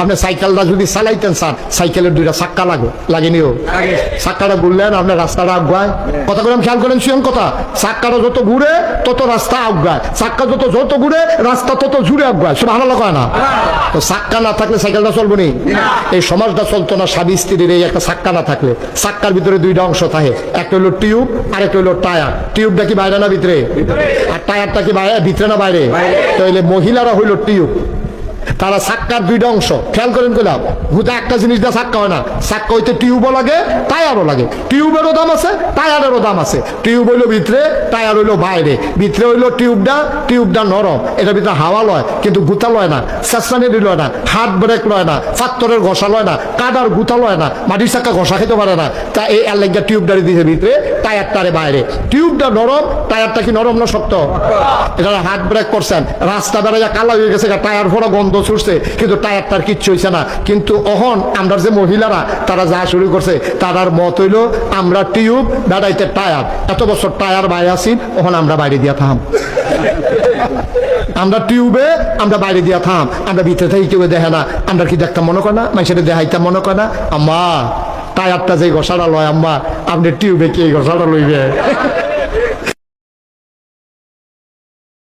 আপনি সাইকেলটা যদি চালাইতেন স্যার, সাইকেলের দুইটা চাক্কা লাগেনিও, চাক্কাটা ঘুরলেন আপনার রাস্তাটা আগায়। কথা বললাম, খেয়াল করেন শুয়েন কথা, চাক্কাটা যত ঘুরে তত রাস্তা আগায়, চাক্কা যত ঘুরে রাস্তা তত জুড়ে আগায়। সব ভালো লাগে না? তো চাক্কা না থাকলে সাইকেলটা চলবো নি? এই সমাজটা চলতো না স্বামী স্ত্রীর এই একটা চাক্কা না থাকলে। চাক্কার ভিতরে দুইটা অংশ থাকে, একটা হলো টিউব আর একটা হলো টায়ার। টিউবটা কি বাইরে না ভিতরে? আর টায়ারটা কি ভিতরে না বাইরে? তাহলে মহিলারা হইল টিউব, তারা চাক্কার দুইটা অংশ। খেয়াল করেন কইলাম, হুদা একটা জিনিস দিয়ে চাক্কা হয় না, চাক্কা হইতে টিউবও লাগে টায়ারও লাগে। টিউবেরও দাম আছে, টায়ারেরও দাম আছে। টিউব হইলো ভিতরে, টায়ার হইলো বাইরে। ভিতরে হইলো টিউবটা নরম, এটার ভিতরে হাওয়া লয় কিন্তু গুতা লয় না, চেষ্টানি লয় না, হাত ব্রেক লয় না, পাত্তরের ঘষা লয় না, কাদার গুতা লয় না, মাটির চাক্কা ঘষা খেতে পারে না। তা এই আলেগা টিউবটারে দিয়েছে ভিতরে, টায়ারটারে বাইরে। টিউবটা নরম, টায়ারটা কি নরম না শক্ত? এটা হাত ব্রেক করছেন, রাস্তা বেড়াইয়া কালা হয়ে গেছে, টায়ার ফোড়া গন্ধ ছুটছে, কিন্তু টায়ারটার কিচ্ছু হয়েছে না। কিন্তু অহন আমরা যে মহিলারা তারা যা শুরু করছে, তারার মত হইল আমরা টিউব বেড়াইতে টায়ার। এত বছর টায়ার বাইরে আসি, ওখান আমরা বাইরে দিয়া থাম। আমরা টিউবে আমরা বাইরে দিয়া থাম, আমরা ভিতরে থেকে কেউ দেখে না। আমরা কি দেখতাম মনে করে না? মানুষের দেখাইতাম মনে করে না? আম্মা টায়ারটা যে ঘষাটা লয়, আম্মা আপনি টিউবে কি ঘষাটা লইবে?